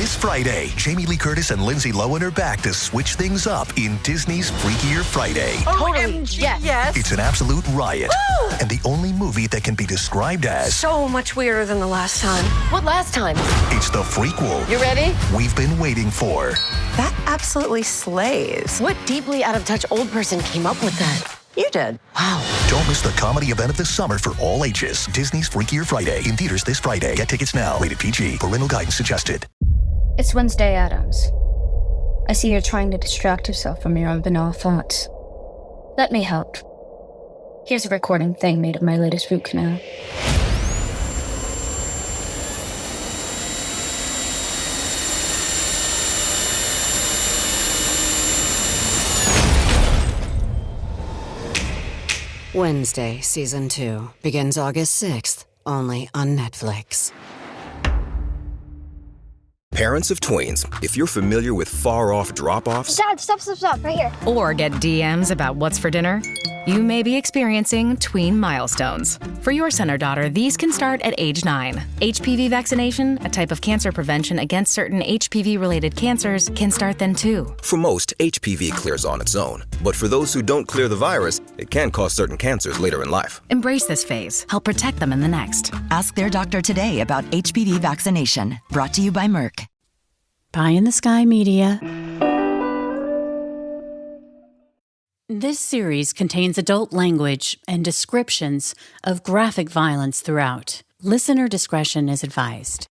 This Friday, Jamie Lee Curtis and Lindsay Lohan are back to switch things up in Disney's Freakier Friday. Totally. Yes. It's an absolute riot. Woo! And the only movie that can be described as So much weirder than the last time. What last time? it's the frequel You ready? we've been waiting for. That absolutely slays. What deeply out-of-touch old person came up with that? You did. Wow. Don't miss the comedy event of the summer for all ages. Disney's Freakier Friday in theaters this Friday. Get tickets now. Rated PG. Parental guidance suggested. It's Wednesday Addams. I see you're trying to distract yourself from your own banal thoughts. Let me help. Here's a recording thing made of my latest root canal. Wednesday, Season 2, begins August 6th, only on Netflix. Parents of tweens, if you're familiar with far-off drop-offs... Dad, stop, right here. Or get DMs about what's for dinner, you may be experiencing tween milestones. For your son or daughter, these can start at age 9. HPV vaccination, a type of cancer prevention against certain HPV-related cancers, can start then too. For most, HPV clears on its own. But for those who don't clear the virus, it can cause certain cancers later in life. Embrace this phase. Help protect them in the next. Ask their doctor today about HPV vaccination. Brought to you by Merck. Pie in the Sky Media. This series contains adult language and descriptions of graphic violence throughout. Listener discretion is advised.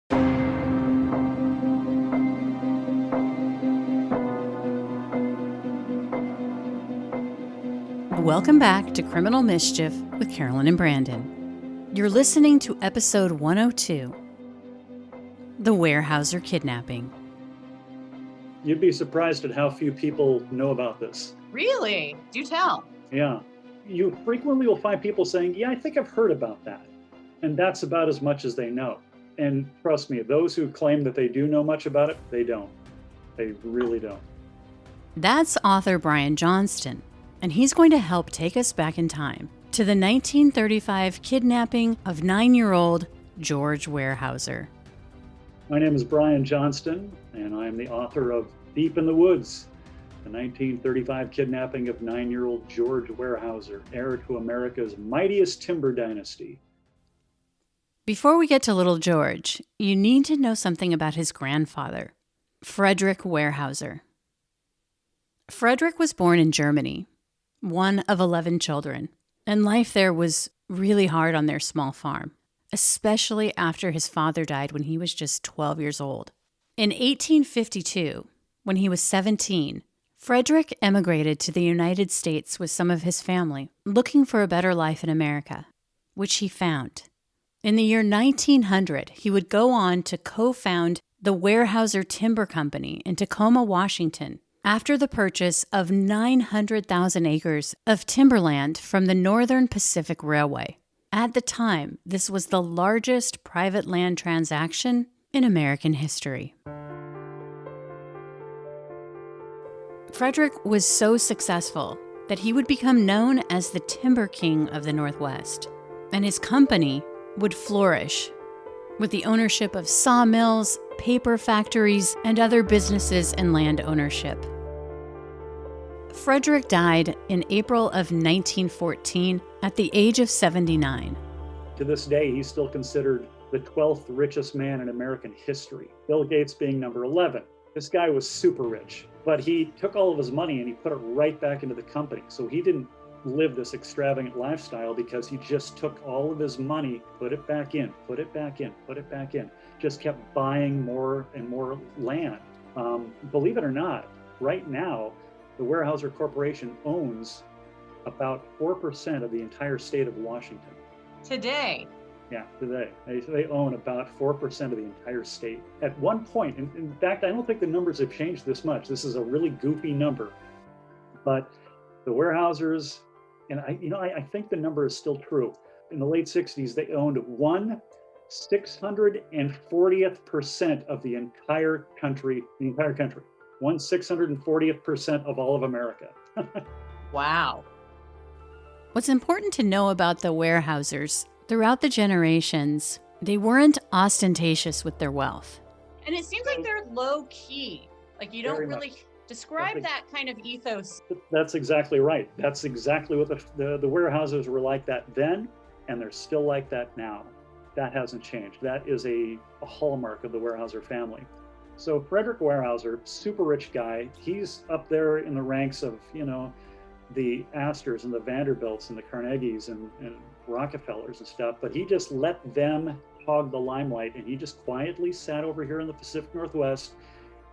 Welcome back to Criminal Mischief with Carolyn and Brandon. You're listening to episode 102, The Weyerhaeuser Kidnapping. You'd be surprised at how few people know about this. Really? Do tell. Yeah. You frequently will find people saying, yeah, I think I've heard about that. And that's about as much as they know. And trust me, those who claim that they do know much about it, they don't. They really don't. That's author Brian Johnston, and he's going to help take us back in time to the 1935 kidnapping of 9-year-old George Weyerhaeuser. My name is Brian Johnston, and I am the author of Deep in the Woods, the 1935 kidnapping of 9-year-old George Weyerhaeuser, heir to America's mightiest timber dynasty. Before we get to little George, you need to know something about his grandfather, Frederick Weyerhaeuser. Frederick was born in Germany, one of 11 children, and life there was really hard on their small farm, especially after his father died when he was just 12 years old. In 1852, when he was 17, Frederick emigrated to the United States with some of his family, looking for a better life in America, which he found. In the year 1900, he would go on to co-found the Weyerhaeuser Timber Company in Tacoma, Washington, after the purchase of 900,000 acres of timberland from the Northern Pacific Railway. At the time, this was the largest private land transaction in American history. Frederick was so successful that he would become known as the Timber King of the Northwest, and his company would flourish with the ownership of sawmills, paper factories, and other businesses and land ownership. Frederick died in April of 1914 at the age of 79. To this day, he's still considered the 12th richest man in American history, Bill Gates being number 11. This guy was super rich, but he took all of his money and he put it right back into the company. So he didn't live this extravagant lifestyle because he just took all of his money, put it back in, put it back in, put it back in, just kept buying more and more land. Believe it or not, right now, the Weyerhaeuser Corporation owns about 4% of the entire state of Washington. Today? Yeah, today. They own about 4% of the entire state. At one point, in fact, I don't think the numbers have changed this much. This is a really goofy number. But the Weyerhaeusers, and I think the number is still true. In the late 60s, they owned 1/640th% of the entire country. 1/640th% of all of America. Wow. What's important to know about the Weyerhaeusers, throughout the generations, they weren't ostentatious with their wealth. And it seems like they're low key. Like you don't Very really much. describe that kind of ethos. That's exactly right. That's exactly what the Weyerhaeusers were like that then, and they're still like that now. That hasn't changed. That is a hallmark of the Weyerhaeuser family. So Frederick Weyerhaeuser, super rich guy, he's up there in the ranks of, the Astors and the Vanderbilts and the Carnegies and Rockefellers and stuff, but he just let them hog the limelight, and he just quietly sat over here in the Pacific Northwest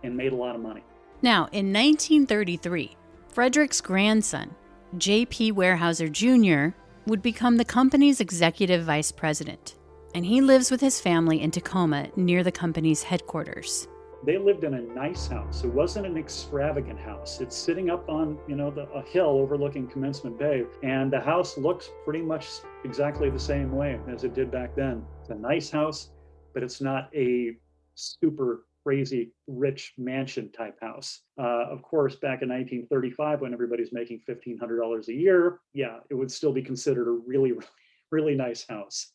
and made a lot of money. Now, in 1933, Frederick's grandson, J.P. Weyerhaeuser Jr., would become the company's executive vice president, and he lives with his family in Tacoma near the company's headquarters. They lived in a nice house. It wasn't an extravagant house. It's sitting up on, a hill overlooking Commencement Bay, and the house looks pretty much exactly the same way as it did back then. It's a nice house, but it's not a super crazy rich mansion type house. Of course, back in 1935, when everybody's making $1,500 a year, it would still be considered a really, really nice house.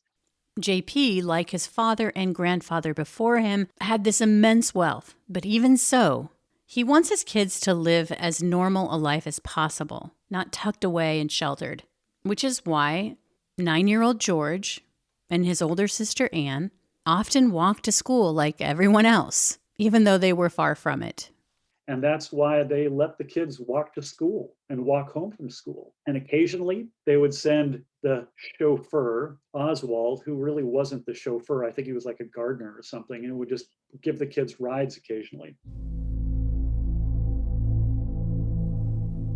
JP, like his father and grandfather before him, had this immense wealth, but even so, he wants his kids to live as normal a life as possible, not tucked away and sheltered, which is why 9-year-old George and his older sister Anne often walked to school like everyone else, even though they were far from it. And that's why they let the kids walk to school and walk home from school. And occasionally they would send the chauffeur, Oswald, who really wasn't the chauffeur. I think he was like a gardener or something, and would just give the kids rides occasionally.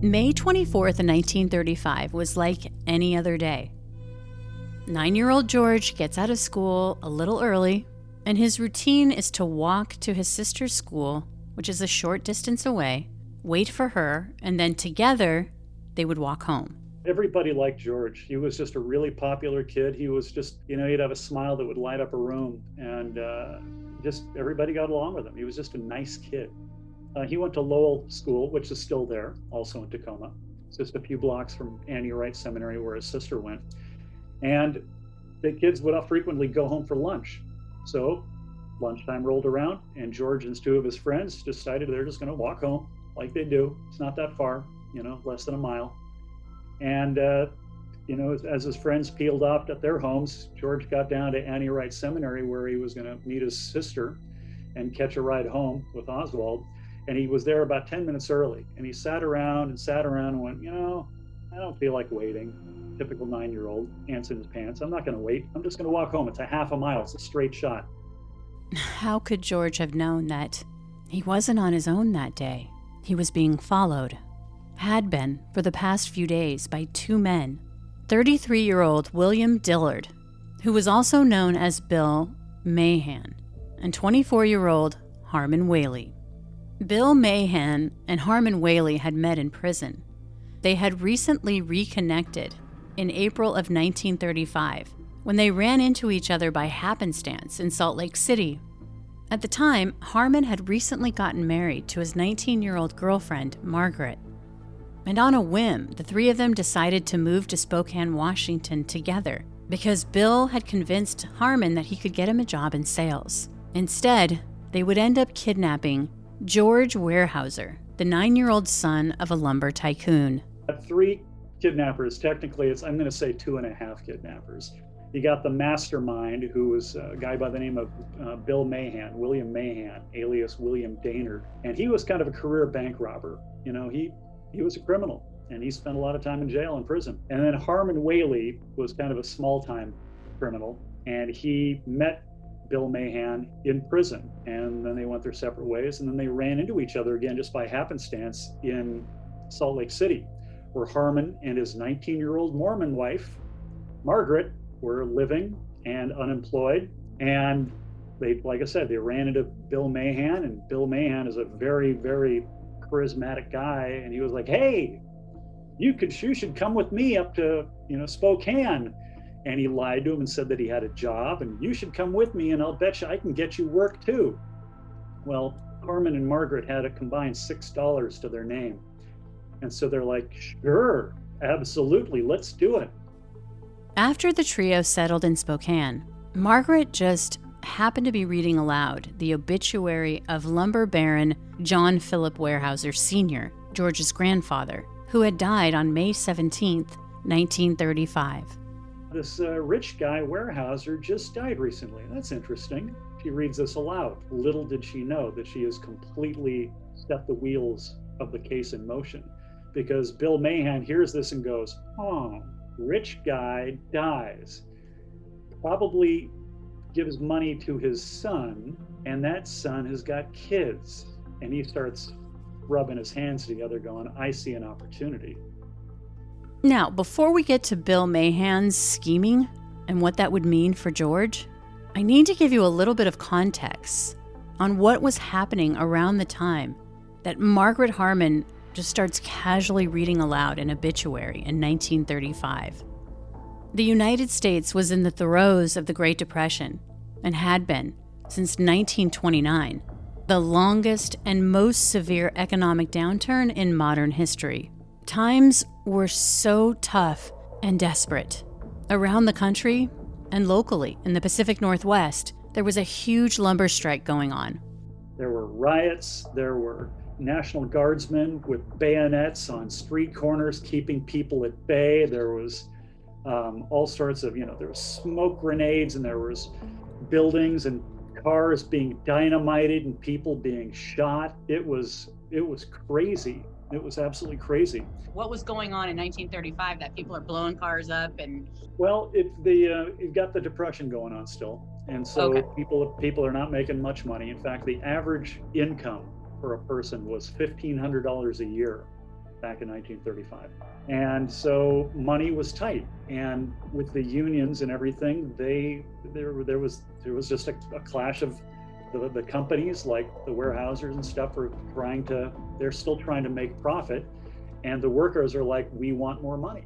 May 24th, 1935 was like any other day. 9-year-old George gets out of school a little early, and his routine is to walk to his sister's school, which is a short distance away, wait for her, and then together they would walk home. Everybody liked George. He was just a really popular kid. He was just, he'd have a smile that would light up a room, and just everybody got along with him. He was just a nice kid. He went to Lowell School, which is still there, also in Tacoma. It's just a few blocks from Annie Wright Seminary where his sister went. And the kids would frequently go home for lunch. So lunchtime rolled around, and George and 2 of his friends decided they're just going to walk home like they do. It's not that far, less than a mile. And, as his friends peeled off at their homes, George got down to Annie Wright Seminary where he was going to meet his sister and catch a ride home with Oswald. And he was there about 10 minutes early. And he sat around and went, I don't feel like waiting. Typical 9-year-old, ants in his pants. I'm not going to wait. I'm just going to walk home. It's a half a mile. It's a straight shot. How could George have known that he wasn't on his own that day? He was being followed, had been for the past few days, by 2 men. 33-year-old William Dillard, who was also known as Bill Mahan, and 24-year-old Harmon Whaley. Bill Mahan and Harmon Whaley had met in prison. They had recently reconnected in April of 1935 when they ran into each other by happenstance in Salt Lake City. At the time, Harmon had recently gotten married to his 19-year-old girlfriend, Margaret. And on a whim, the 3 of them decided to move to Spokane, Washington together because Bill had convinced Harmon that he could get him a job in sales. Instead, they would end up kidnapping George Weyerhaeuser, the 9-year-old son of a lumber tycoon. 3 kidnappers, technically I'm going to say 2.5 kidnappers. You got the mastermind, who was a guy by the name of Bill Mahan, William Mahan, alias William Daynard. And he was kind of a career bank robber. He was a criminal, and he spent a lot of time in jail and prison. And then Harmon Whaley was kind of a small-time criminal, and he met Bill Mahan in prison. And then they went their separate ways, and then they ran into each other again just by happenstance in Salt Lake City, where Harmon and his 19-year-old Mormon wife, Margaret, were living and unemployed. And they, like I said, they ran into Bill Mahan, and Bill Mahan is a very, very charismatic guy. And he was like, hey, you should come with me up to, Spokane. And he lied to him and said that he had a job, and you should come with me and I'll bet you I can get you work too. Well, Harmon and Margaret had a combined $6 to their name. And so they're like, sure, absolutely, let's do it. After the trio settled in Spokane, Margaret just happened to be reading aloud the obituary of lumber baron John Philip Weyerhaeuser Sr., George's grandfather, who had died on May 17th, 1935. This rich guy, Weyerhaeuser, just died recently. That's interesting. She reads this aloud. Little did she know that she has completely set the wheels of the case in motion, because Bill Mahan hears this and goes, oh, rich guy dies. Probably gives money to his son, and that son has got kids. And he starts rubbing his hands together going, I see an opportunity. Now, before we get to Bill Mahan's scheming and what that would mean for George, I need to give you a little bit of context on what was happening around the time that Margaret Harmon just starts casually reading aloud an obituary in 1935. The United States was in the throes of the Great Depression and had been since 1929, the longest and most severe economic downturn in modern history. Times were so tough and desperate. Around the country and locally in the Pacific Northwest, there was a huge lumber strike going on. There were riots, there were National Guardsmen with bayonets on street corners keeping people at bay. There was all sorts of, there was smoke grenades, and there was buildings and cars being dynamited and people being shot. It was crazy. It was absolutely crazy. What was going on in 1935 that people are blowing cars up and? Well, you've got the Depression going on still, and so Okay. people are not making much money. In fact, the average income for a person was $1,500 a year back in 1935, and so money was tight. And with the unions and everything, there was just a clash of the companies like the Weyerhaeusers and stuff they're still trying to make profit, and the workers are like, we want more money.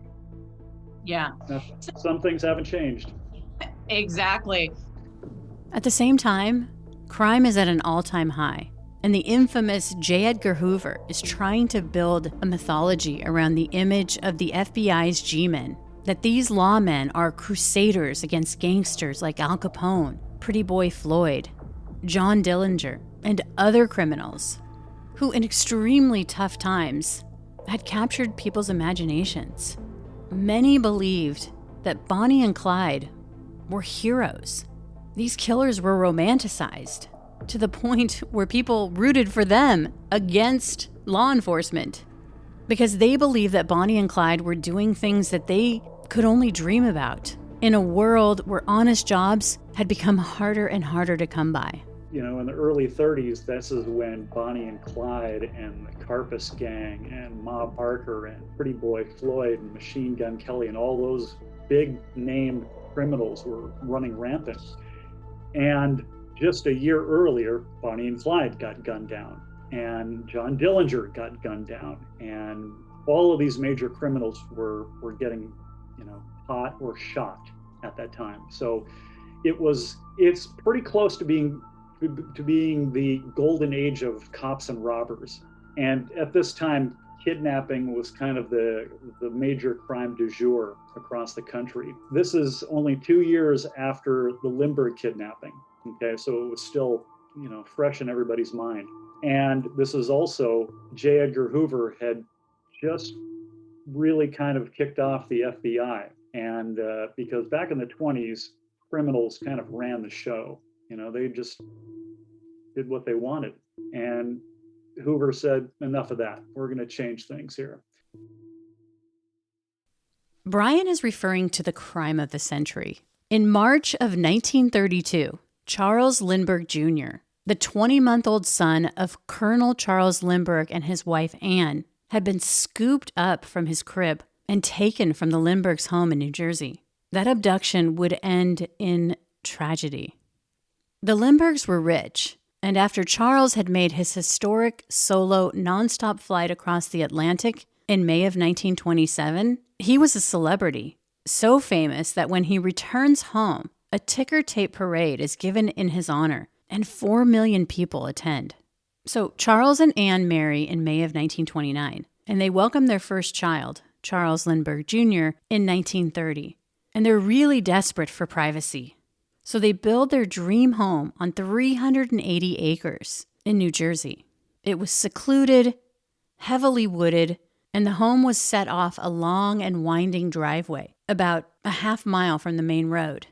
Yeah. Now, some things haven't changed. Exactly. At the same time, crime is at an all-time high, and the infamous J. Edgar Hoover is trying to build a mythology around the image of the FBI's G-men, that these lawmen are crusaders against gangsters like Al Capone, Pretty Boy Floyd, John Dillinger, and other criminals who in extremely tough times had captured people's imaginations. Many believed that Bonnie and Clyde were heroes. These killers were romanticized to the point where people rooted for them against law enforcement because they believed that Bonnie and Clyde were doing things that they could only dream about in a world where honest jobs had become harder and harder to come by. In the early 30s, this is when Bonnie and Clyde and the Carpus Gang and Ma Parker and Pretty Boy Floyd and Machine Gun Kelly and all those big named criminals were running rampant. And just a year earlier, Bonnie and Clyde got gunned down, and John Dillinger got gunned down, and all of these major criminals were getting, caught or shot at that time. So it's pretty close to being the golden age of cops and robbers. And at this time, kidnapping was kind of the major crime du jour across the country. This is only 2 years after the Lindbergh kidnapping. Okay, so it was still, fresh in everybody's mind. And this is also, J. Edgar Hoover had just really kind of kicked off the FBI. And because back in the 20s, criminals kind of ran the show. They just did what they wanted. And Hoover said, enough of that. We're going to change things here. Brian is referring to the crime of the century. In March of 1932, Charles Lindbergh Jr., the 20-month-old son of Colonel Charles Lindbergh and his wife Anne, had been scooped up from his crib and taken from the Lindberghs' home in New Jersey. That abduction would end in tragedy. The Lindberghs were rich, and after Charles had made his historic solo nonstop flight across the Atlantic in May of 1927, he was a celebrity, so famous that when he returns home, a ticker tape parade is given in his honor, and 4 million people attend. So Charles and Anne marry in May of 1929, and they welcome their first child, Charles Lindbergh Jr., in 1930. And they're really desperate for privacy. So they build their dream home on 380 acres in New Jersey. It was secluded, heavily wooded, and the home was set off a long and winding driveway, about a half mile from the main road.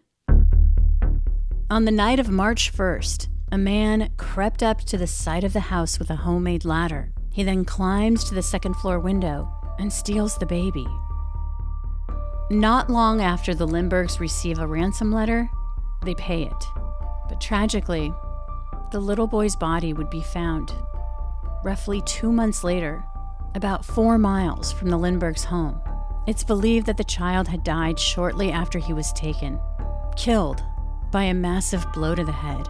On the night of March 1st, a man crept up to the side of the house with a homemade ladder. He then climbs to the second-floor window and steals the baby. Not long after the Lindberghs receive a ransom letter, they pay it. But tragically, the little boy's body would be found roughly 2 months later, about 4 miles from the Lindberghs' home. It's believed that the child had died shortly after he was taken, killed by a massive blow to the head.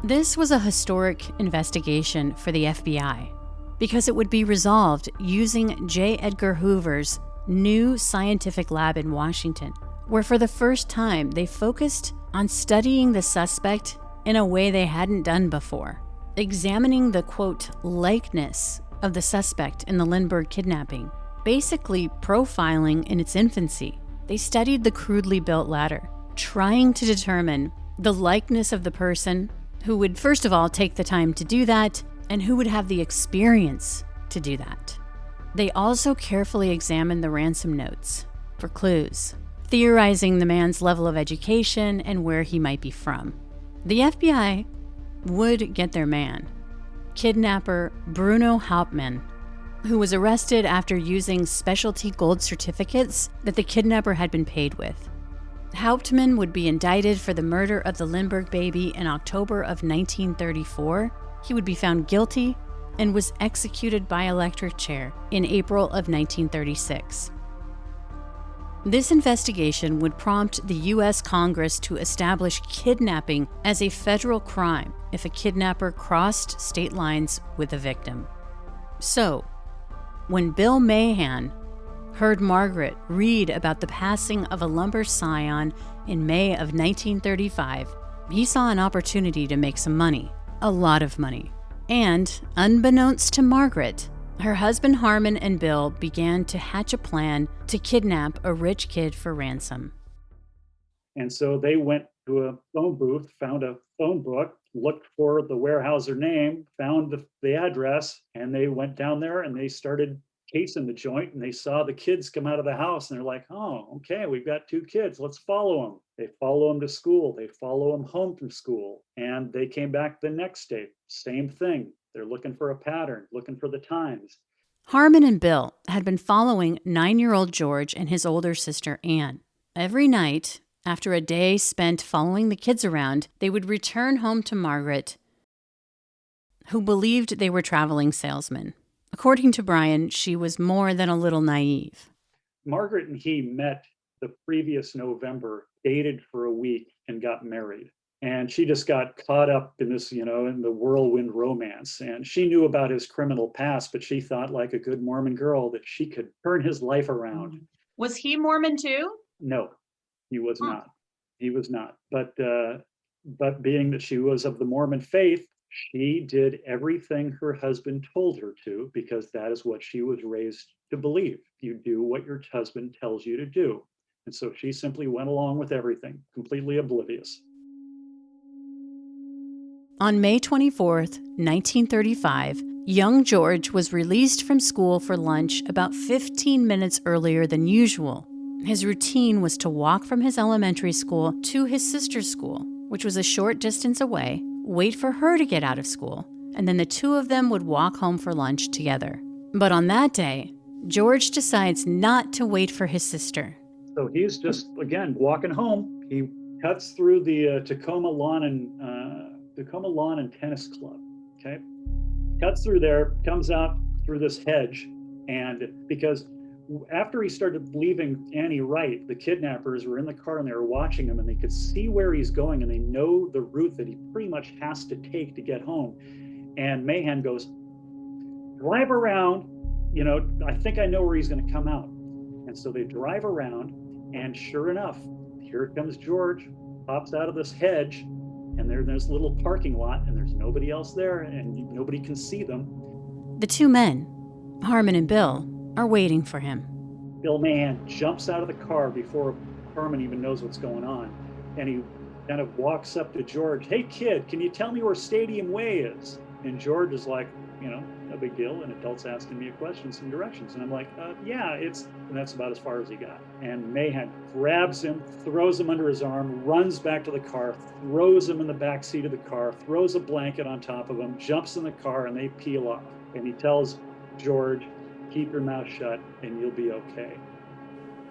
This was a historic investigation for the FBI because it would be resolved using J. Edgar Hoover's new scientific lab in Washington, where for the first time they focused on studying the suspect in a way they hadn't done before, examining the, quote, likeness of the suspect in the Lindbergh kidnapping, basically profiling in its infancy. They studied the crudely built ladder, trying to determine the likeness of the person who would, first of all, take the time to do that, and who would have the experience to do that. They also carefully examined the ransom notes for clues, theorizing the man's level of education and where he might be from. The FBI would get their man, kidnapper Bruno Hauptmann, who was arrested after using specialty gold certificates that the kidnapper had been paid with. Hauptmann would be indicted for the murder of the Lindbergh baby in October of 1934. He would be found guilty and was executed by electric chair in April of 1936. This investigation would prompt the U.S. Congress to establish kidnapping as a federal crime if a kidnapper crossed state lines with a victim. So, when Bill Mahan heard Margaret read about the passing of a lumber scion in May of 1935, he saw an opportunity to make some money, a lot of money. And, unbeknownst to Margaret, her husband Harmon and Bill began to hatch a plan to kidnap a rich kid for ransom. And so they went to a phone booth, found a phone book, looked for the Weyerhaeuser name, found the address, and they went down there and they started casing the joint, and they saw the kids come out of the house, and they're like, oh, okay, we've got 2 kids, let's follow them. They follow them to school, they follow them home from school, and they came back the next day, same thing. They're looking for a pattern, looking for the times. Harmon and Bill had been following 9-year-old George and his older sister Anne. Every night, after a day spent following the kids around, they would return home to Margaret, who believed they were traveling salesmen. According to Brian, she was more than a little naive. Margaret and he met the previous November, dated for a week, and got married. And she just got caught up in this, in the whirlwind romance. And she knew about his criminal past, but she thought, like a good Mormon girl, that she could turn his life around. Was he Mormon too? No, he was not. He was not. But being that she was of the Mormon faith, she did everything her husband told her to, because that is what she was raised to believe. You do what your husband tells you to do. And so she simply went along with everything, completely oblivious. On May 24th, 1935, young George was released from school for lunch about 15 minutes earlier than usual. His routine was to walk from his elementary school to his sister's school, which was a short distance away, wait for her to get out of school, and then the 2 of them would walk home for lunch together. But on that day, George decides not to wait for his sister. So he's just, again, walking home. He cuts through the Tacoma Lawn and Tennis Club, okay? Cuts through there, comes out through this hedge, and because after he started leaving Annie Wright, the kidnappers were in the car and they were watching him, and they could see where he's going, and they know the route that he pretty much has to take to get home. And Mahan goes, drive around, I think I know where he's going to come out. And so they drive around, and sure enough, here comes George, pops out of this hedge, and there's this little parking lot, and there's nobody else there, and nobody can see them. The 2 men, Harmon and Bill, are waiting for him. Bill Mahan jumps out of the car before Harmon even knows what's going on, And he kind of walks up to George. Hey, kid, can you tell me where Stadium Way is? And George is like, no big deal. An adult's asking me a question, some directions. And I'm like, yeah, and that's about as far as he got. And Mahan grabs him, throws him under his arm, runs back to the car, throws him in the back seat of the car, throws a blanket on top of him, jumps in the car, and they peel off. And he tells George, keep your mouth shut and you'll be okay.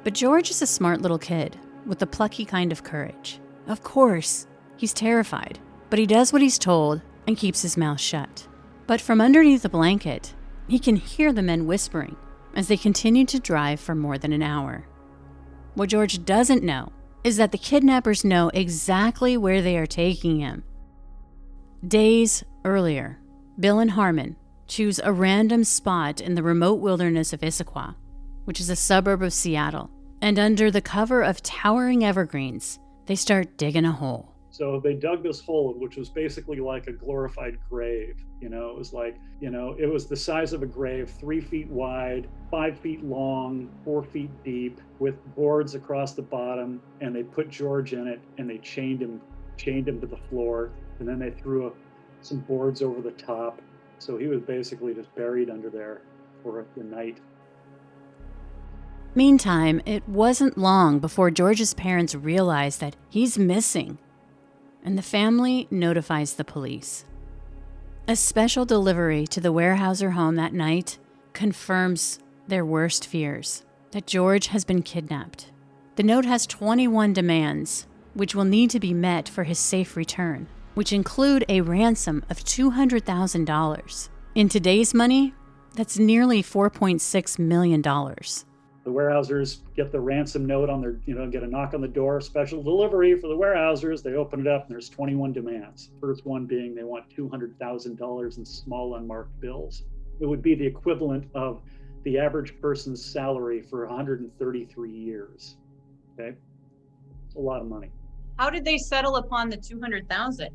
But George is a smart little kid with a plucky kind of courage. Of course, he's terrified, but he does what he's told and keeps his mouth shut. But from underneath the blanket, he can hear the men whispering as they continue to drive for more than an hour. What George doesn't know is that the kidnappers know exactly where they are taking him. Days earlier, Bill and Harmon choose a random spot in the remote wilderness of Issaquah, which is a suburb of Seattle, and under the cover of towering evergreens, they start digging a hole. So they dug this hole, which was basically like a glorified grave. It was like, it was the size of a grave, 3 feet wide, 5 feet long, 4 feet deep, with boards across the bottom. And they put George in it, and they chained him to the floor. And then they threw some boards over the top. So he was basically just buried under there for the night. Meantime, it wasn't long before George's parents realized that he's missing, and the family notifies the police. A special delivery to the Weyerhaeuser home that night confirms their worst fears, that George has been kidnapped. The note has 21 demands, which will need to be met for his safe return, which include a ransom of $200,000. In today's money, that's nearly $4.6 million. The Weyerhaeusers get the ransom note on their, get a knock on the door, special delivery for the Weyerhaeusers. They open it up and there's 21 demands. First one being they want $200,000 in small unmarked bills. It would be the equivalent of the average person's salary for 133 years. Okay, it's a lot of money. How did they settle upon the 200,000?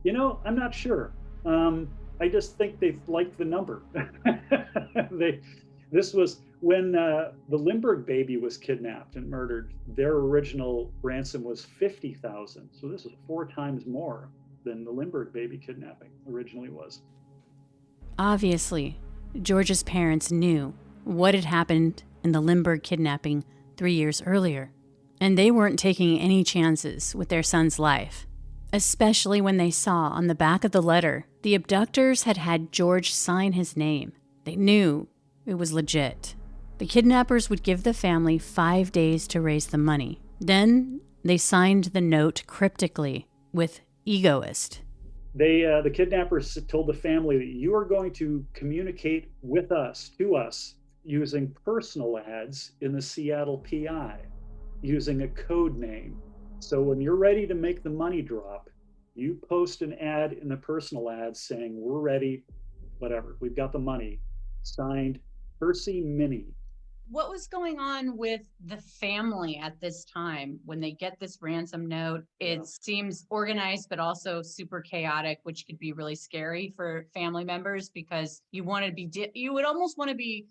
I'm not sure. I just think they liked the number. This was when the Lindbergh baby was kidnapped and murdered. Their original ransom was $50,000. So this is 4 times more than the Lindbergh baby kidnapping originally was. Obviously, George's parents knew what had happened in the Lindbergh kidnapping 3 years earlier, and they weren't taking any chances with their son's life, especially when they saw on the back of the letter the abductors had had George sign his name. They knew it was legit. The kidnappers would give the family 5 days to raise the money. Then they signed the note cryptically with egoist. The kidnappers told the family that you are going to communicate with us, to us, using personal ads in the Seattle PI, using a code name. So when you're ready to make the money drop, you post an ad in the personal ads saying, we're ready, whatever, we've got the money. Signed, Percy Minnie. What was going on with the family at this time when they get this ransom note? It seems organized, but also super chaotic, which could be really scary for family members because you would almost want to be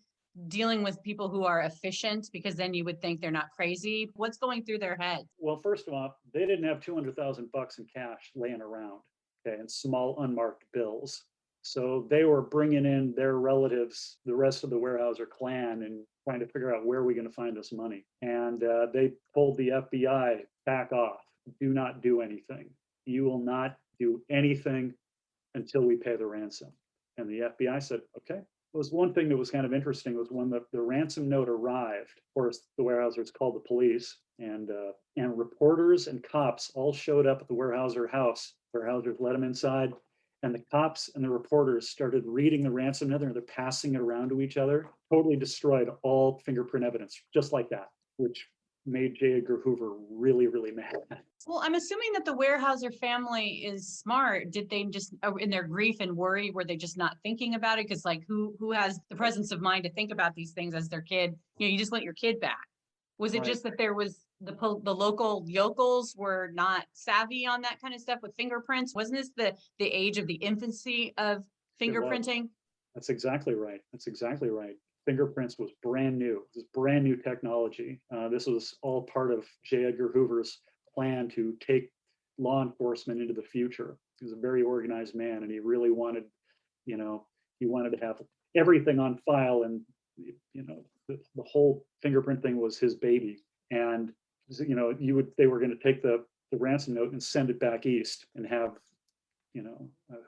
dealing with people who are efficient because then you would think they're not crazy. What's going through their heads? Well, first of all, they didn't have $200,000 in cash laying around, and small unmarked bills. So they were bringing in their relatives, the rest of the Weyerhaeuser clan, and trying to figure out where are we going to find this money. And they told the FBI, back off, do not do anything. You will not do anything until we pay the ransom. And the FBI said, okay. It was one thing that was kind of interesting was when the ransom note arrived, of course, the Weyerhaeusers called the police and reporters and cops all showed up at the Weyerhaeuser house. Weyerhaeusers let them inside. And the cops and the reporters started reading the ransom note and they're passing it around to each other, totally destroyed all fingerprint evidence, just like that, which made J. Edgar Hoover really, really mad. Well, I'm assuming that the Weyerhaeuser family is smart. Did they just, in their grief and worry, were they just not thinking about it? Because who has the presence of mind to think about these things as their kid? You just want your kid back. Was it just that there was the local yokels were not savvy on that kind of stuff with fingerprints? Wasn't this the age of the infancy of fingerprinting? That's exactly right. Fingerprints was brand new. It was brand new technology. This was all part of J. Edgar Hoover's plan to take law enforcement into the future. He was a very organized man, and he really wanted, he wanted to have everything on file, and the whole fingerprint thing was his baby. And they were going to take the ransom note and send it back east and have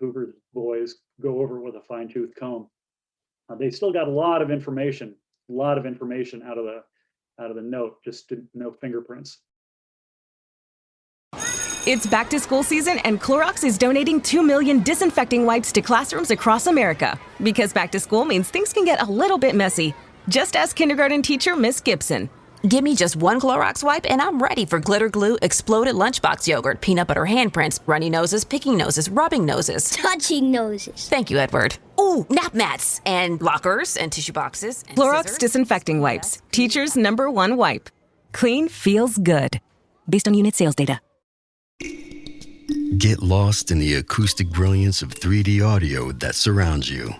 Hoover's boys go over it with a fine-tooth comb. They still got a lot of information out of the note, just no fingerprints. It's back to school season, and Clorox is donating 2 million disinfecting wipes to classrooms across America. Because back to school means things can get a little bit messy. Just ask kindergarten teacher Miss Gibson. Give me just one Clorox wipe and I'm ready for glitter glue, exploded lunchbox yogurt, peanut butter handprints, runny noses, picking noses, rubbing noses. Touching noses. Thank you, Edward. Ooh, nap mats and lockers and tissue boxes. And Clorox scissors. disinfecting wipes. Teacher's #1 wipe. Clean feels good. Based on unit sales data. Get lost in the acoustic brilliance of 3D audio that surrounds you.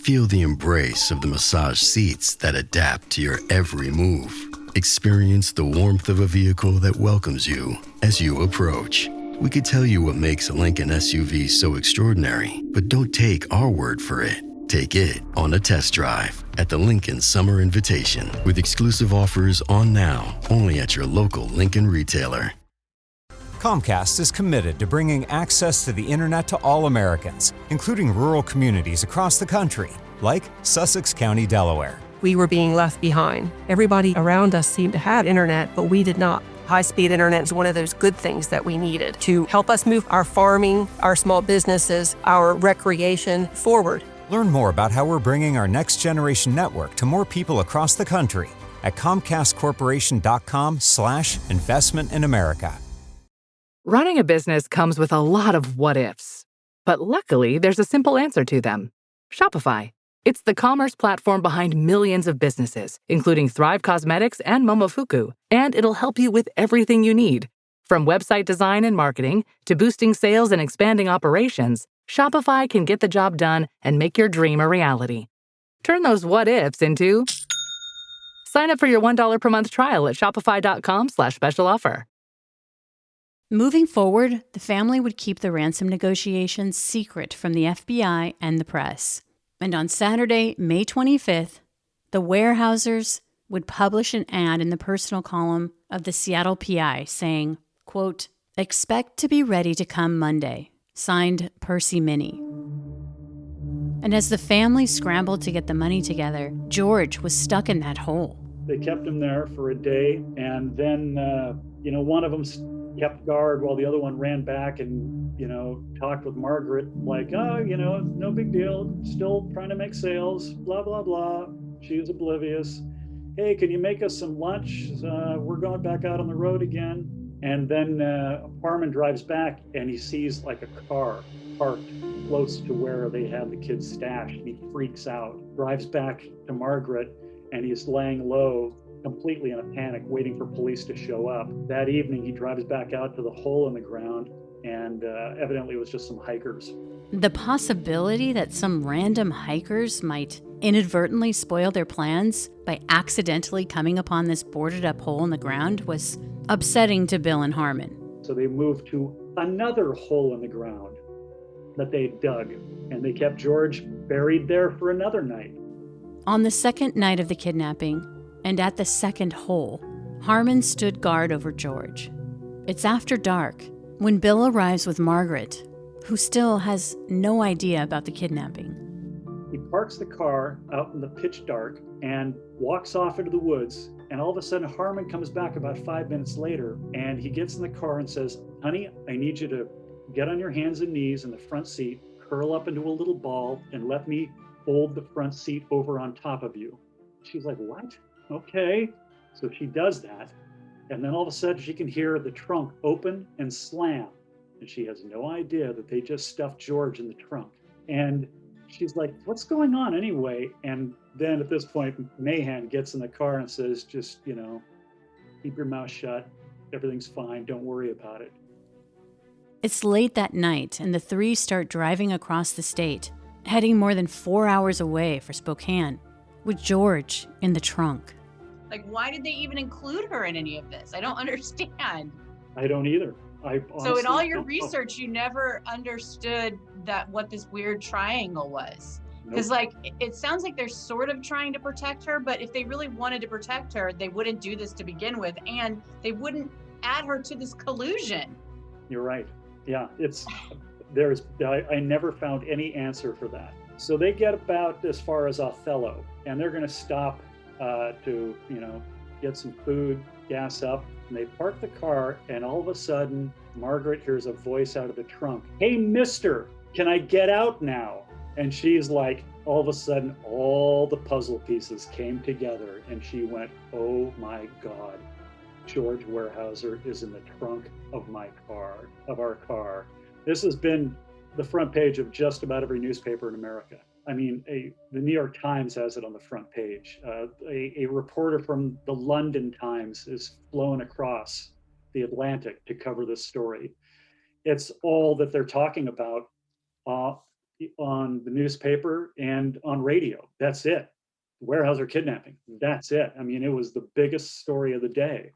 Feel the embrace of the massage seats that adapt to your every move. Experience the warmth of a vehicle that welcomes you as you approach. We could tell you what makes a Lincoln SUV so extraordinary, but don't take our word for it. Take it on a test drive at the Lincoln Summer Invitation, with exclusive offers on now, only at your local Lincoln retailer. Comcast is committed to bringing access to the internet to all Americans, including rural communities across the country, like Sussex County, Delaware. We were being left behind. Everybody around us seemed to have internet, but we did not. High-speed internet is one of those good things that we needed to help us move our farming, our small businesses, our recreation forward. Learn more about how we're bringing our next generation network to more people across the country at comcastcorporation.com/investment in America. Running a business comes with a lot of what-ifs. But luckily, there's a simple answer to them. Shopify. It's the commerce platform behind millions of businesses, including Thrive Cosmetics and Momofuku. And it'll help you with everything you need. From website design and marketing to boosting sales and expanding operations, Shopify can get the job done and make your dream a reality. Turn those what-ifs into... Sign up for your $1 per month trial at shopify.com/special offer. Moving forward, the family would keep the ransom negotiations secret from the FBI and the press. And on Saturday, May 25th, the Weyerhaeusers would publish an ad in the personal column of the Seattle PI saying, quote, "Expect to be ready to come Monday. Signed, Percy Minnie." And as the family scrambled to get the money together, George was stuck in that hole. They kept him there for a day, and then, one of them kept guard while the other one ran back and, talked with Margaret like, no big deal, still trying to make sales, blah, blah, blah. She was oblivious. Hey, can you make us some lunch? We're going back out on the road again. And then Harmon drives back and he sees like a car parked close to where they had the kids stashed. He freaks out, drives back to Margaret, and he's laying low, completely in a panic, waiting for police to show up. That evening, he drives back out to the hole in the ground, and evidently it was just some hikers. The possibility that some random hikers might inadvertently spoil their plans by accidentally coming upon this boarded up hole in the ground was upsetting to Bill and Harmon. So they moved to another hole in the ground that they dug, and they kept George buried there for another night. On the second night of the kidnapping, and at the second hole, Harmon stood guard over George. It's after dark when Bill arrives with Margaret, who still has no idea about the kidnapping. He parks the car out in the pitch dark and walks off into the woods, and all of a sudden Harmon comes back about 5 minutes later, and he gets in the car and says, "Honey, I need you to get on your hands and knees in the front seat, curl up into a little ball, and let me fold the front seat over on top of you." She's like, "What? Okay." So she does that. And then all of a sudden she can hear the trunk open and slam. And she has no idea that they just stuffed George in the trunk. And she's like, "What's going on anyway?" And then at this point, Mahan gets in the car and says, just, keep your mouth shut. Everything's fine. Don't worry about it. It's late that night, and the three start driving across the state, heading more than 4 hours away for Spokane, with George in the trunk. Like, why did they even include her in any of this? I don't understand. I don't either. So in all your don't know. research, you never understood that what this weird triangle was. Because Nope. it sounds like they're sort of trying to protect her, but if they really wanted to protect her, they wouldn't do this to begin with, and they wouldn't add her to this collusion. You're right. Yeah, I never found any answer for that. So they get about as far as Othello, and they're going to stop to get some food, gas up, and they park the car, and all of a sudden, Margaret hears a voice out of the trunk. "Hey, mister, can I get out now?" And she's like, all of a sudden, all the puzzle pieces came together, and she went, "Oh my God, George Weyerhaeuser is in the trunk of our car. This has been the front page of just about every newspaper in America. I mean, the New York Times has it on the front page. A reporter from the London Times is flown across the Atlantic to cover this story. It's all that they're talking about on the newspaper and on radio. That's it. Weyerhaeuser kidnapping. That's it. I mean, it was the biggest story of the day.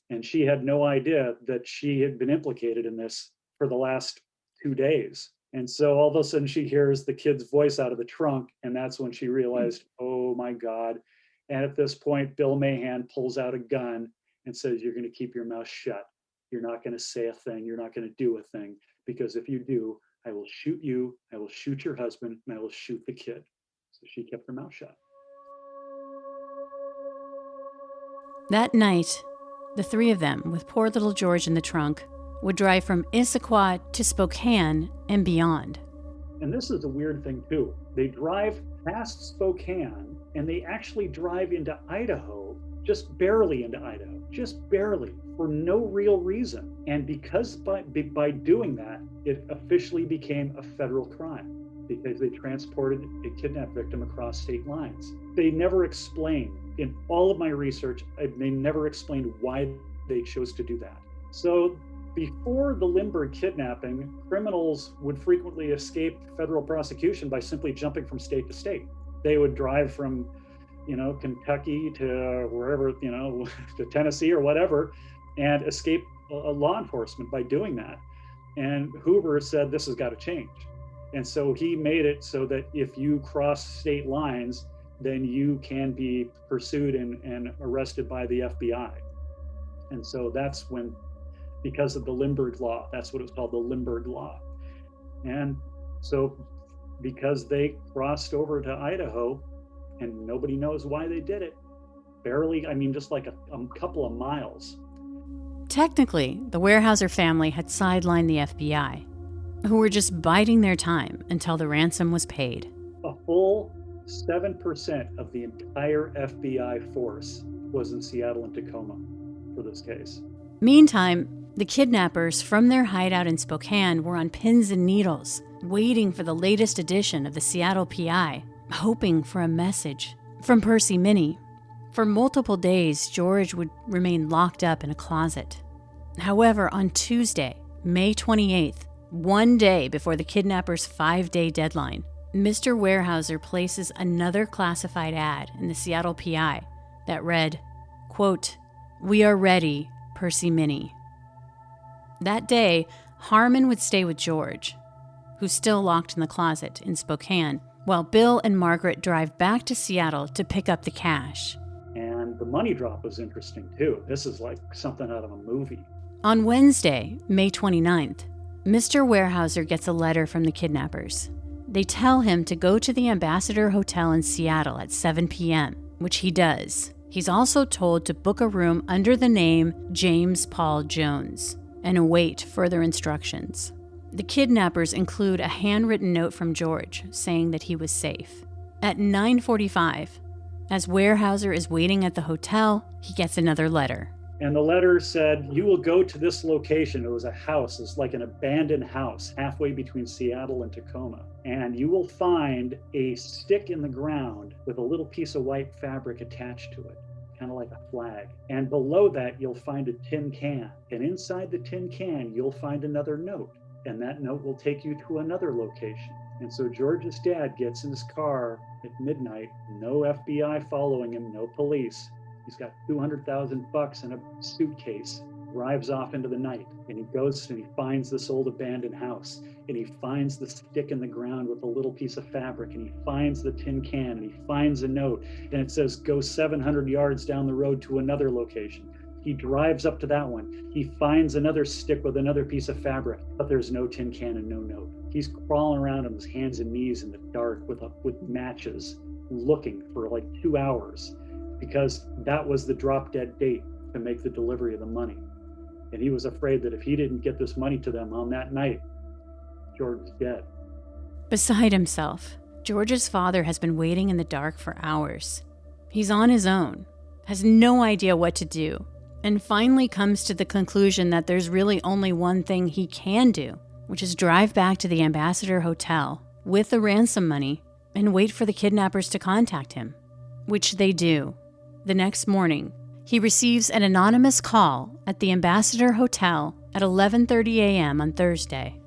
And she had no idea that she had been implicated in this for the last 2 days. And so all of a sudden she hears the kid's voice out of the trunk, and that's when she realized, oh my God. And at this point, Bill Mahan pulls out a gun and says, "You're going to keep your mouth shut. You're not going to say a thing. You're not going to do a thing, because if you do, I will shoot you, I will shoot your husband, and I will shoot the kid." So she kept her mouth shut. That night, the three of them, with poor little George in the trunk, would drive from Issaquah to Spokane and beyond. And this is a weird thing too. They drive past Spokane and they actually drive into Idaho, just barely into Idaho, just barely, for no real reason. And because by doing that, it officially became a federal crime, because they transported a kidnapped victim across state lines. They never explained, in all of my research, they never explained why they chose to do that. So before the Lindbergh kidnapping, criminals would frequently escape federal prosecution by simply jumping from state to state. They would drive from, Kentucky to wherever, to Tennessee or whatever, and escape law enforcement by doing that. And Hoover said, this has got to change. And so he made it so that if you cross state lines, then you can be pursued and arrested by the FBI. And so that's when, because of the Lindbergh Law, that's what it's called, the Lindbergh Law. And so because they crossed over to Idaho, and nobody knows why they did it, barely, just like a couple of miles. Technically, the Weyerhaeuser family had sidelined the FBI, who were just biding their time until the ransom was paid. A full 7% of the entire FBI force was in Seattle and Tacoma for this case. Meantime, the kidnappers from their hideout in Spokane were on pins and needles, waiting for the latest edition of the Seattle PI, hoping for a message from Percy Minnie. For multiple days, George would remain locked up in a closet. However, on Tuesday, May 28th, one day before the kidnappers' 5-day deadline, Mr. Weyerhaeuser places another classified ad in the Seattle PI that read, quote, "We are ready, Percy Minnie." That day, Harmon would stay with George, who's still locked in the closet in Spokane, while Bill and Margaret drive back to Seattle to pick up the cash. And the money drop was interesting too. This is like something out of a movie. On Wednesday, May 29th, Mr. Weyerhaeuser gets a letter from the kidnappers. They tell him to go to the Ambassador Hotel in Seattle at 7 p.m., which he does. He's also told to book a room under the name James Paul Jones and await further instructions. The kidnappers include a handwritten note from George saying that he was safe. At 9:45, as Weyerhaeuser is waiting at the hotel, he gets another letter. And the letter said, "You will go to this location." It was a house. It's like an abandoned house halfway between Seattle and Tacoma. And you will find a stick in the ground with a little piece of white fabric attached to it, kind of like a flag. And below that, you'll find a tin can. And inside the tin can, you'll find another note. And that note will take you to another location. And so George's dad gets in his car at midnight, no FBI following him, no police. He's got $200,000 in a suitcase, drives off into the night, and he goes and he finds this old abandoned house, and he finds the stick in the ground with a little piece of fabric, and he finds the tin can, and he finds a note, and it says, go 700 yards down the road to another location. He drives up to that one. He finds another stick with another piece of fabric, but there's no tin can and no note. He's crawling around on his hands and knees in the dark with matches, looking for like 2 hours, because that was the drop dead date to make the delivery of the money. And he was afraid that if he didn't get this money to them on that night, George was dead. Beside himself, George's father has been waiting in the dark for hours. He's on his own, has no idea what to do, and finally comes to the conclusion that there's really only one thing he can do, which is drive back to the Ambassador Hotel with the ransom money and wait for the kidnappers to contact him, which they do. The next morning, he receives an anonymous call at the Ambassador Hotel at 11:30 a.m. on Thursday.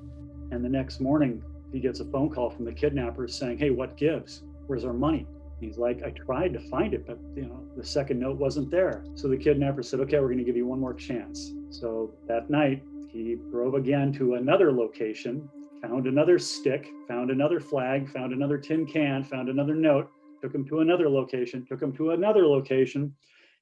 And the next morning, he gets a phone call from the kidnappers saying, hey, what gives? Where's our money? He's like, I tried to find it, but the second note wasn't there. So the kidnapper said, okay, we're going to give you one more chance. So that night, he drove again to another location, found another stick, found another flag, found another tin can, found another note, took him to another location, took him to another location.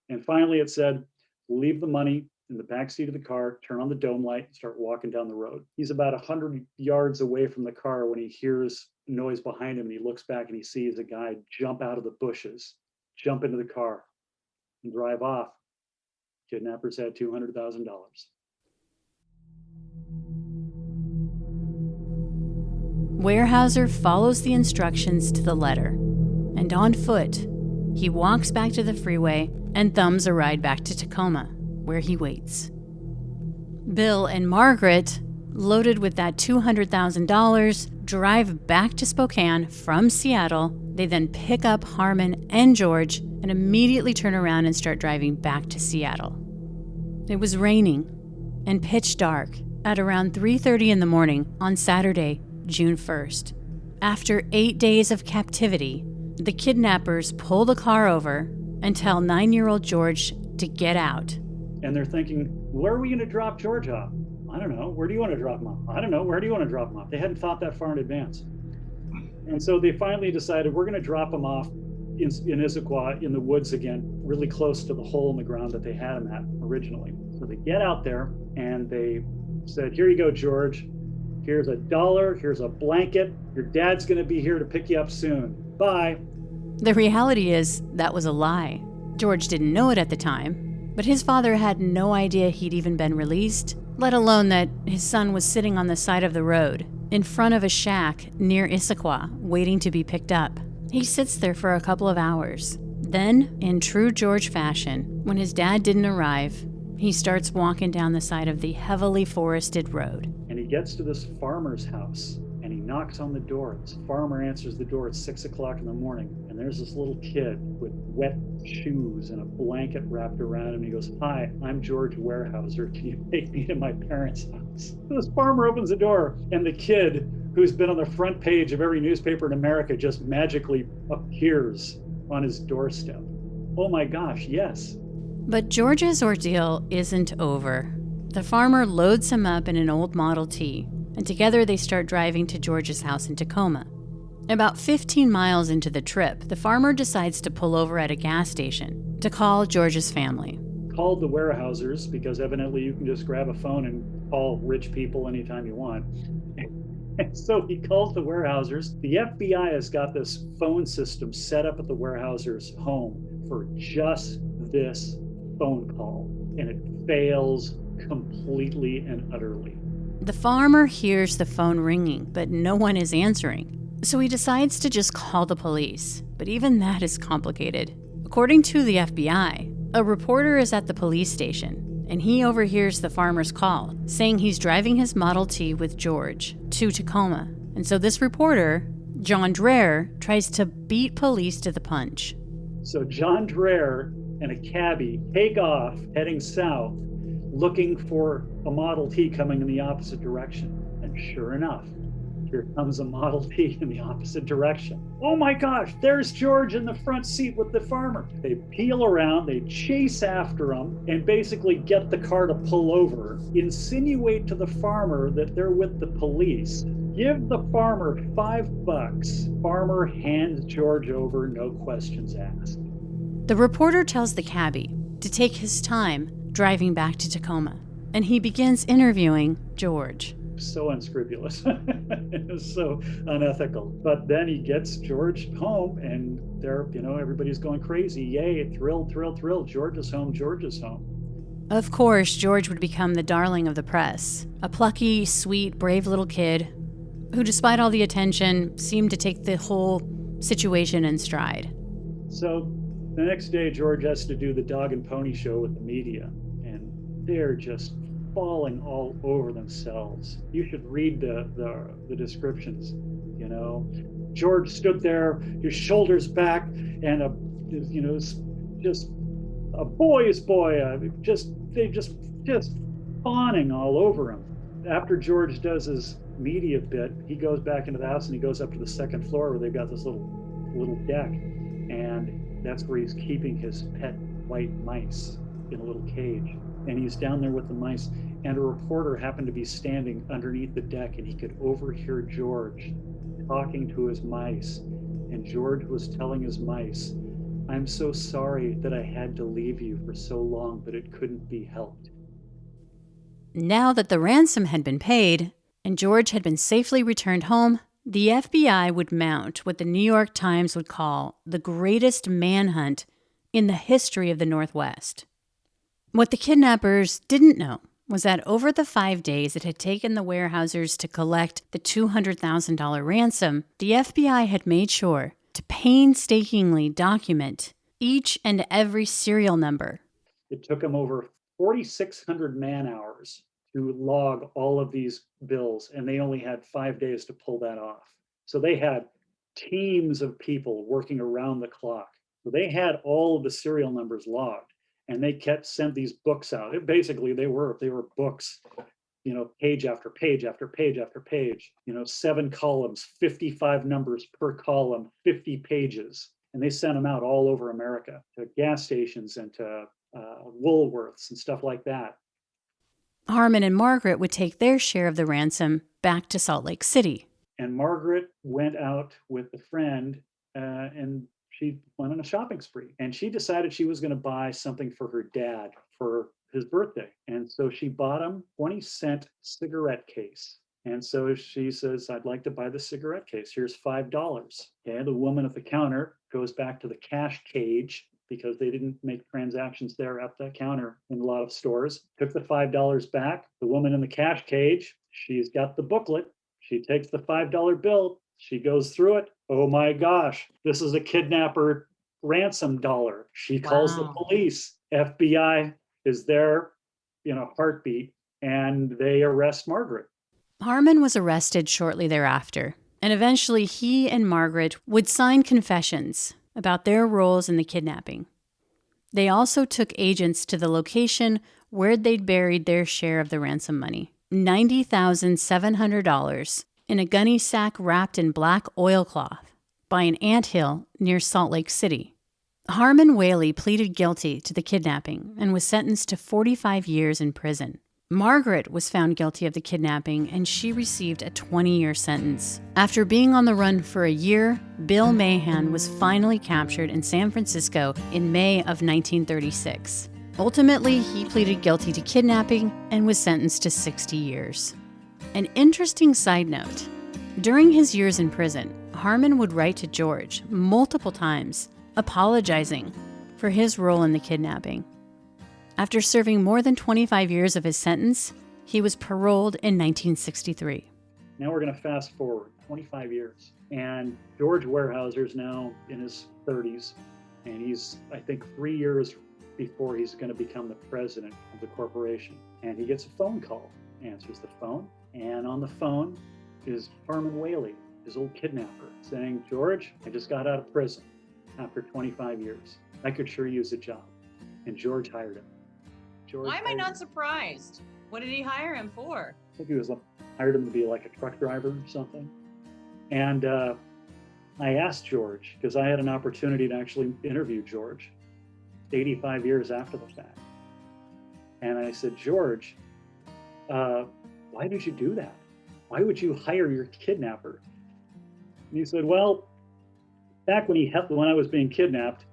And finally it said, leave the money in the backseat of the car, turn on the dome light, and start walking down the road. He's about 100 yards away from the car when he hears noise behind him, and he looks back and he sees a guy jump out of the bushes, jump into the car, and drive off. Kidnappers had $200,000. Weyerhaeuser follows the instructions to the letter, and on foot, he walks back to the freeway and thumbs a ride back to Tacoma, where he waits. Bill and Margaret, loaded with that $200,000, drive back to Spokane from Seattle. They then pick up Harmon and George and immediately turn around and start driving back to Seattle. It was raining and pitch dark at around 3:30 in the morning on Saturday, June 1st. After 8 days of captivity, the kidnappers pull the car over and tell 9-year-old George to get out. And they're thinking, where are we going to drop George off? I don't know. Where do you want to drop him off? I don't know. Where do you want to drop him off? They hadn't thought that far in advance. And so they finally decided, we're going to drop him off in Issaquah in the woods again, really close to the hole in the ground that they had him at originally. So they get out there and they said, here you go, George. Here's $1. Here's a blanket. Your dad's going to be here to pick you up soon. Bye. The reality is that was a lie. George didn't know it at the time, but his father had no idea he'd even been released, let alone that his son was sitting on the side of the road in front of a shack near Issaquah, waiting to be picked up. He sits there for a couple of hours. Then, in true George fashion, when his dad didn't arrive, he starts walking down the side of the heavily forested road. And he gets to this farmer's house and he knocks on the door. This farmer answers the door at 6 o'clock in the morning. And there's this little kid with wet shoes and a blanket wrapped around him. He goes, hi, I'm George Weyerhaeuser. Can you take me to my parents' house? This farmer opens the door and the kid, who's been on the front page of every newspaper in America, just magically appears on his doorstep. Oh my gosh, yes. But George's ordeal isn't over. The farmer loads him up in an old Model T, and together they start driving to George's house in Tacoma. About 15 miles into the trip, the farmer decides to pull over at a gas station to call George's family. Called the Weyerhaeusers because evidently you can just grab a phone and call rich people anytime you want. And so he calls the Weyerhaeusers. The FBI has got this phone system set up at the Weyerhaeusers' home for just this phone call, and it fails completely and utterly. The farmer hears the phone ringing, but no one is answering. So he decides to just call the police, but even that is complicated. According to the FBI, a reporter is at the police station, and he overhears the farmer's call, saying he's driving his Model T with George to Tacoma. And so this reporter, John Dreher, tries to beat police to the punch. So John Dreher and a cabbie take off, heading south, looking for a Model T coming in the opposite direction. And sure enough, Here comes a Model T in the opposite direction. Oh my gosh, there's George in the front seat with the farmer. They peel around, they chase after him, and basically get the car to pull over, insinuate to the farmer that they're with the police, give the farmer $5. Farmer hands George over, no questions asked. The reporter tells the cabbie to take his time driving back to Tacoma, and he begins interviewing George. So unscrupulous. It was so unethical. But then he gets George home, and there, everybody's going crazy. Yay, thrill, thrill, thrill. George is home, George is home. Of course, George would become the darling of the press, a plucky, sweet, brave little kid who, despite all the attention, seemed to take the whole situation in stride. So the next day, George has to do the dog and pony show with the media, and they're just falling all over themselves. You should read the descriptions. George stood there, his shoulders back, and just a boy's boy. They just fawning all over him. After George does his media bit, he goes back into the house and he goes up to the second floor where they've got this little deck, and that's where he's keeping his pet white mice in a little cage. And he's down there with the mice, and a reporter happened to be standing underneath the deck, and he could overhear George talking to his mice. And George was telling his mice, "I'm so sorry that I had to leave you for so long, but it couldn't be helped." Now that the ransom had been paid and George had been safely returned home, the FBI would mount what the New York Times would call the greatest manhunt in the history of the Northwest. What the kidnappers didn't know was that over the 5 days it had taken the Weyerhaeusers to collect the $200,000 ransom, the FBI had made sure to painstakingly document each and every serial number. It took them over 4,600 man-hours to log all of these bills, and they only had 5 days to pull that off. So they had teams of people working around the clock. So they had all of the serial numbers logged, and they sent these books out. Basically, they were books, page after page after page after page, 7 columns, 55 numbers per column, 50 pages. And they sent them out all over America to gas stations and to Woolworths and stuff like that. Harmon and Margaret would take their share of the ransom back to Salt Lake City. And Margaret went out with a friend and she went on a shopping spree. And she decided she was going to buy something for her dad for his birthday. And so she bought him a 20-cent cigarette case. And so she says, "I'd like to buy the cigarette case. Here's $5. Okay, the woman at the counter goes back to the cash cage because they didn't make transactions there at the counter in a lot of stores. Took the $5 back. The woman in the cash cage, she's got the booklet. She takes the $5 bill. She goes through it. Oh my gosh, this is a kidnapper ransom dollar. She calls the police. FBI is there in a heartbeat, and they arrest Margaret. Harmon was arrested shortly thereafter, and eventually he and Margaret would sign confessions about their roles in the kidnapping. They also took agents to the location where they'd buried their share of the ransom money, $90,700, in a gunny sack wrapped in black oilcloth by an anthill near Salt Lake City. Harmon Whaley pleaded guilty to the kidnapping and was sentenced to 45 years in prison. Margaret was found guilty of the kidnapping, and she received a 20-year sentence. After being on the run for a year, Bill Mahan was finally captured in San Francisco in May of 1936. Ultimately, he pleaded guilty to kidnapping and was sentenced to 60 years. An interesting side note, during his years in prison, Harmon would write to George multiple times, apologizing for his role in the kidnapping. After serving more than 25 years of his sentence, he was paroled in 1963. Now we're going to fast forward 25 years. And George Weyerhaeuser is now in his 30s. And he's, I think, 3 years before he's going to become the president of the corporation. And he gets a phone call, answers the phone. And on the phone is Harmon Whaley, his old kidnapper, saying, "George, I just got out of prison after 25 years. I could sure use a job." And George hired him. Why am I not surprised? What did he hire him for? I think he hired him to be like a truck driver or something. And I asked George, because I had an opportunity to actually interview George 85 years after the fact. And I said, George, why did you do that? Why would you hire your kidnapper? And he said, well, back when I was being kidnapped,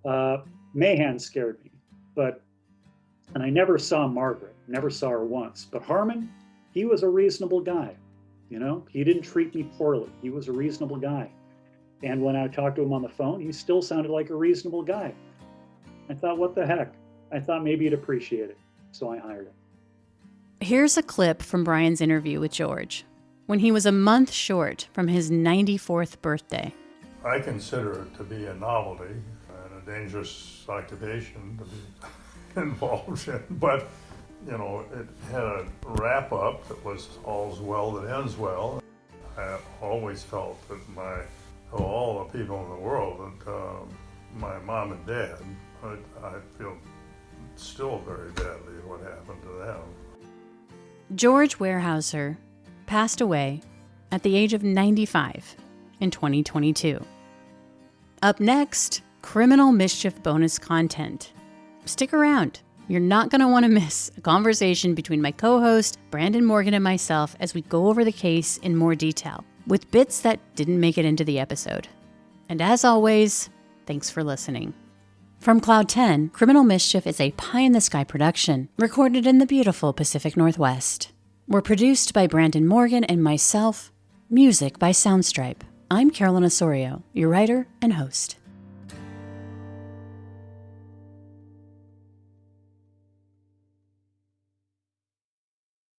Mahan scared me. And I never saw Margaret, never saw her once. But Harmon, he was a reasonable guy. You know, he didn't treat me poorly. He was a reasonable guy. And when I talked to him on the phone, he still sounded like a reasonable guy. I thought, what the heck? I thought maybe he'd appreciate it. So I hired him. Here's a clip from Brian's interview with George when he was a month short from his 94th birthday. I consider it to be a novelty and a dangerous occupation to be involved in, but you know, it had a wrap-up that was all's well that ends well. I always felt that of all the people in the world, that my mom and dad, I feel still very badly what happened to them. George Weyerhaeuser passed away at the age of 95 in 2022. Up next, criminal mischief bonus content. Stick around. You're not going to want to miss a conversation between my co-host, Brandon Morgan, and myself as we go over the case in more detail, with bits that didn't make it into the episode. And as always, thanks for listening. From Cloud 10, Criminal Mischief is a pie-in-the-sky production, recorded in the beautiful Pacific Northwest. We're produced by Brandon Morgan and myself, music by Soundstripe. I'm Carolyn Osorio, your writer and host.